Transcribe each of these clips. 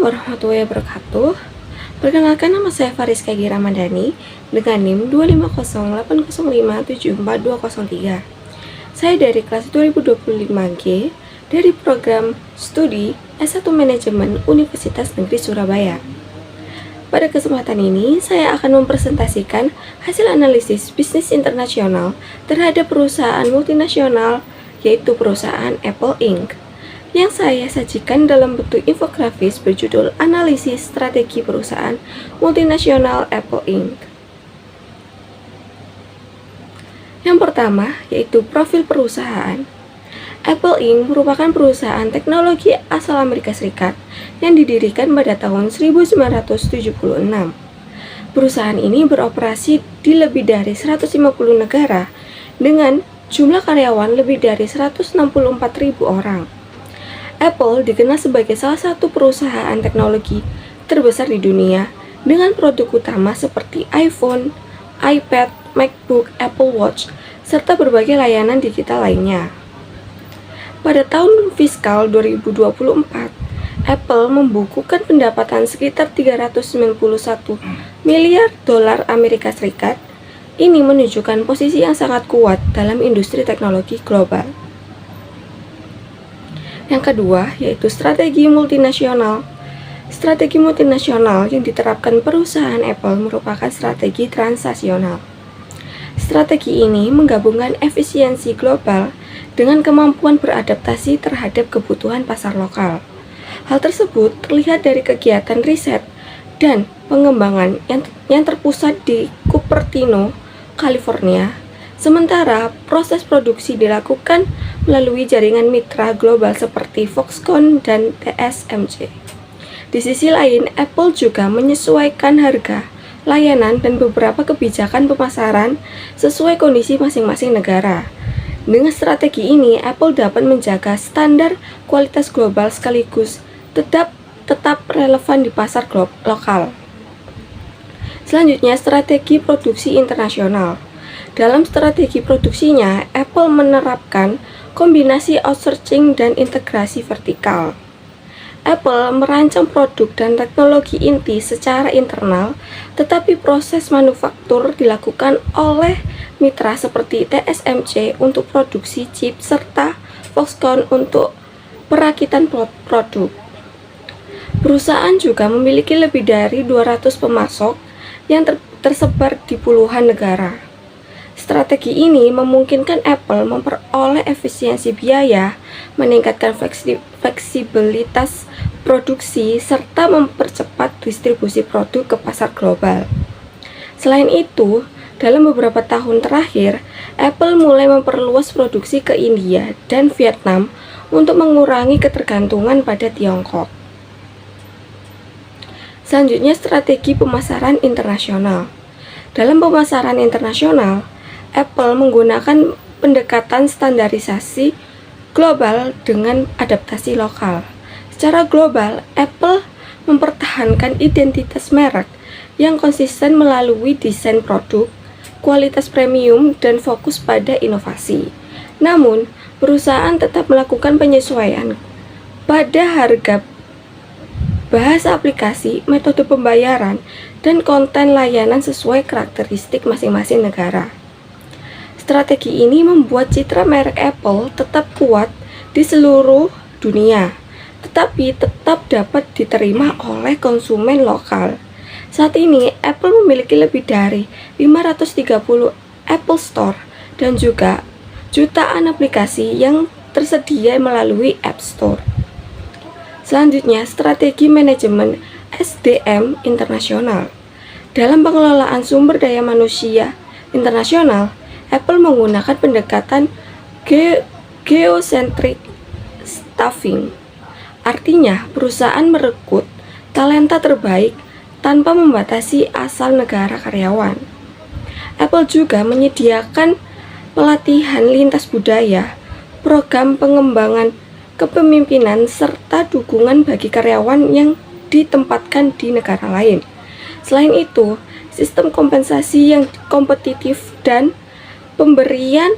warahmatullahi wabarakatuh. Perkenalkan, nama saya Fariska Egy Ramadhani dengan NIM 25080574203. Saya dari kelas 2025G dari program studi S1 Manajemen Universitas Negeri Surabaya. Pada kesempatan ini, saya akan mempresentasikan hasil analisis bisnis internasional terhadap perusahaan multinasional, yaitu perusahaan Apple Inc., yang saya sajikan dalam bentuk infografis berjudul Analisis Strategi Perusahaan Multinasional Apple Inc. Yang pertama, yaitu profil perusahaan. Apple Inc. merupakan perusahaan teknologi asal Amerika Serikat yang didirikan pada tahun 1976. Perusahaan ini beroperasi di lebih dari 150 negara dengan jumlah karyawan lebih dari 164.000 orang. Apple dikenal sebagai salah satu perusahaan teknologi terbesar di dunia dengan produk utama seperti iPhone, iPad, MacBook, Apple Watch, serta berbagai layanan digital lainnya. Pada tahun fiskal 2024, Apple membukukan pendapatan sekitar 391 miliar dolar Amerika Serikat. Ini menunjukkan posisi yang sangat kuat dalam industri teknologi global. Yang kedua, yaitu strategi multinasional. Strategi multinasional yang diterapkan perusahaan Apple merupakan strategi transaksional. Strategi ini menggabungkan efisiensi global dengan kemampuan beradaptasi terhadap kebutuhan pasar lokal. Hal tersebut terlihat dari kegiatan riset dan pengembangan yang terpusat di Cupertino, California. Sementara proses produksi dilakukan melalui jaringan mitra global seperti Foxconn dan TSMC. Di sisi lain, Apple juga menyesuaikan harga, layanan, dan beberapa kebijakan pemasaran sesuai kondisi masing-masing negara. Dengan strategi ini, Apple dapat menjaga standar kualitas global sekaligus tetap relevan di pasar lokal. Selanjutnya, strategi produksi internasional. Dalam strategi produksinya, Apple menerapkan kombinasi outsourcing dan integrasi vertikal. Apple merancang produk dan teknologi inti secara internal, tetapi proses manufaktur dilakukan oleh mitra seperti TSMC untuk produksi chip serta Foxconn untuk perakitan produk. Perusahaan juga memiliki lebih dari 200 pemasok yang tersebar di puluhan negara. Strategi ini memungkinkan Apple memperoleh efisiensi biaya, meningkatkan fleksibilitas produksi, serta mempercepat distribusi produk ke pasar global. Selain itu, dalam beberapa tahun terakhir, Apple mulai memperluas produksi ke India dan Vietnam untuk mengurangi ketergantungan pada Tiongkok. Selanjutnya, strategi pemasaran internasional. Dalam pemasaran internasional, Apple menggunakan pendekatan standarisasi global dengan adaptasi lokal. Secara global, Apple mempertahankan identitas merek yang konsisten melalui desain produk, kualitas premium, dan fokus pada inovasi. Namun, perusahaan tetap melakukan penyesuaian pada harga, bahasa aplikasi, metode pembayaran, dan konten layanan sesuai karakteristik masing-masing negara. Strategi ini membuat citra merek Apple tetap kuat di seluruh dunia, tetapi tetap dapat diterima oleh konsumen lokal. Saat ini, Apple memiliki lebih dari 530 Apple Store dan juga jutaan aplikasi yang tersedia melalui App Store. Selanjutnya, strategi manajemen SDM internasional. Dalam pengelolaan sumber daya manusia internasional, Apple menggunakan pendekatan geocentric staffing. Artinya, perusahaan merekrut talenta terbaik tanpa membatasi asal negara karyawan. Apple juga menyediakan pelatihan lintas budaya, program pengembangan kepemimpinan, serta dukungan bagi karyawan yang ditempatkan di negara lain. Selain itu, sistem kompensasi yang kompetitif dan pemberian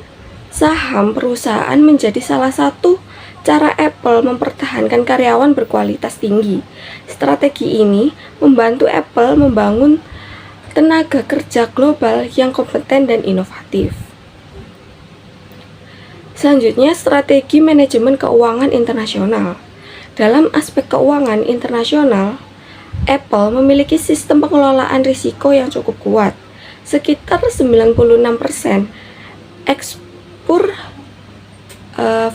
saham perusahaan menjadi salah satu Cara Apple mempertahankan karyawan berkualitas tinggi. Strategi ini membantu Apple membangun tenaga kerja global yang kompeten dan inovatif. Selanjutnya, strategi manajemen keuangan internasional. Dalam aspek keuangan internasional, Apple memiliki sistem pengelolaan risiko yang cukup kuat. Sekitar 96% ekspor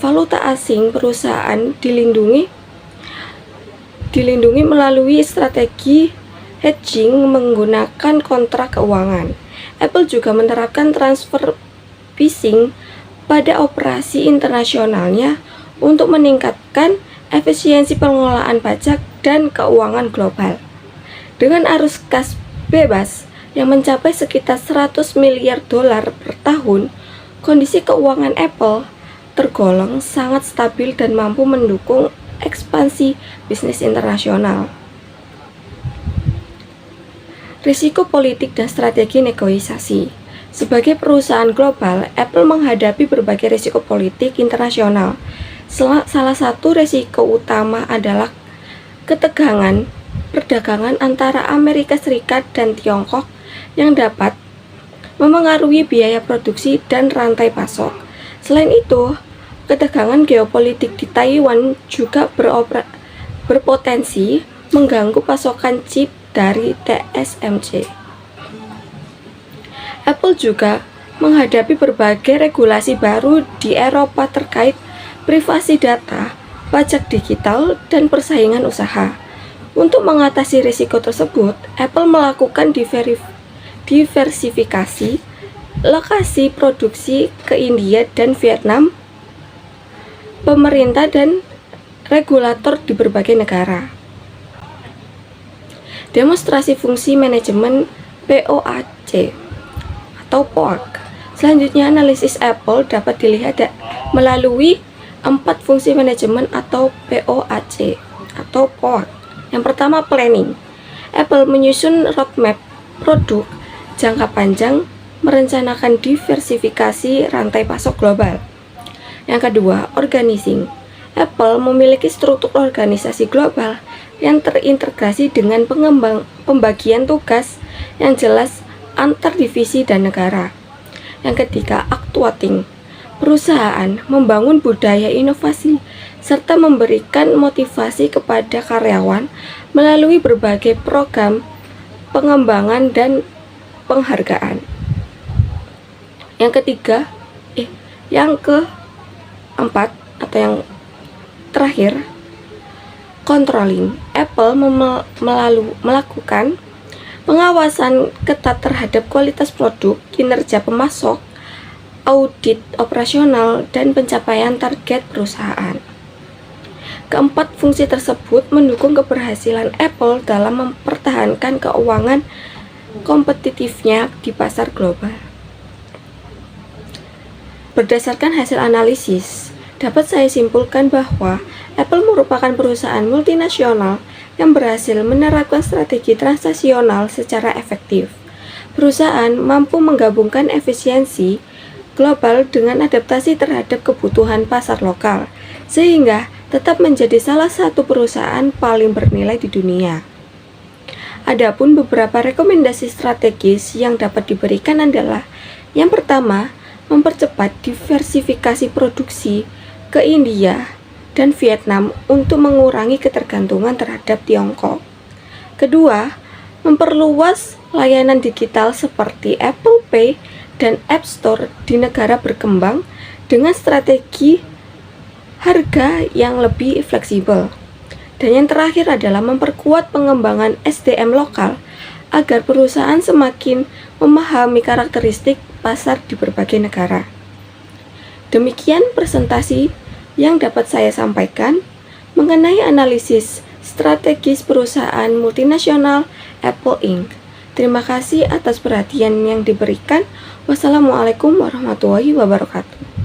valuta asing perusahaan dilindungi melalui strategi hedging menggunakan kontrak keuangan. Apple juga menerapkan transfer pricing pada operasi internasionalnya untuk meningkatkan efisiensi pengelolaan pajak dan keuangan global. Dengan arus kas bebas yang mencapai sekitar 100 miliar dolar per tahun, kondisi keuangan Apple tergolong sangat stabil dan mampu mendukung ekspansi bisnis internasional. Risiko politik dan strategi negosiasi. Sebagai perusahaan global, Apple menghadapi berbagai risiko politik internasional. Salah satu risiko utama adalah ketegangan perdagangan antara Amerika Serikat dan Tiongkok yang dapat memengaruhi biaya produksi dan rantai pasok. Selain itu, ketegangan geopolitik di Taiwan juga berpotensi mengganggu pasokan chip dari TSMC. Apple juga menghadapi berbagai regulasi baru di Eropa terkait privasi data, pajak digital, dan persaingan usaha. Untuk mengatasi risiko tersebut, Apple melakukan diversifikasi lokasi produksi ke India dan Vietnam, pemerintah dan regulator di berbagai negara. Demonstrasi fungsi manajemen POAC atau POAC. Selanjutnya, analisis Apple dapat dilihat melalui 4 fungsi manajemen atau POAC atau POAC. Yang pertama, planning. Apple menyusun roadmap produk jangka panjang, merencanakan diversifikasi rantai pasok global. Yang kedua, organizing. Apple memiliki struktur organisasi global yang terintegrasi dengan pembagian tugas yang jelas antar divisi dan negara. Yang ketiga, actuating. Perusahaan membangun budaya inovasi serta memberikan motivasi kepada karyawan melalui berbagai program pengembangan dan penghargaan. Yang keempat atau yang terakhir, controlling. Apple melakukan pengawasan ketat terhadap kualitas produk, kinerja pemasok, audit operasional, dan pencapaian target perusahaan. Keempat fungsi tersebut mendukung keberhasilan Apple dalam mempertahankan keuangan kompetitifnya di pasar global. Berdasarkan hasil analisis, dapat saya simpulkan bahwa Apple merupakan perusahaan multinasional yang berhasil menerapkan strategi transaksional secara efektif. Perusahaan mampu menggabungkan efisiensi global dengan adaptasi terhadap kebutuhan pasar lokal, sehingga tetap menjadi salah satu perusahaan paling bernilai di dunia. Adapun beberapa rekomendasi strategis yang dapat diberikan adalah: yang pertama, mempercepat diversifikasi produksi ke India dan Vietnam untuk mengurangi ketergantungan terhadap Tiongkok. Kedua, memperluas layanan digital seperti Apple Pay dan App Store di negara berkembang dengan strategi harga yang lebih fleksibel. Dan yang terakhir adalah memperkuat pengembangan SDM lokal agar perusahaan semakin memahami karakteristik pasar di berbagai negara. Demikian presentasi yang dapat saya sampaikan mengenai analisis strategis perusahaan multinasional Apple Inc. Terima kasih atas perhatian yang diberikan. Wassalamualaikum warahmatullahi wabarakatuh.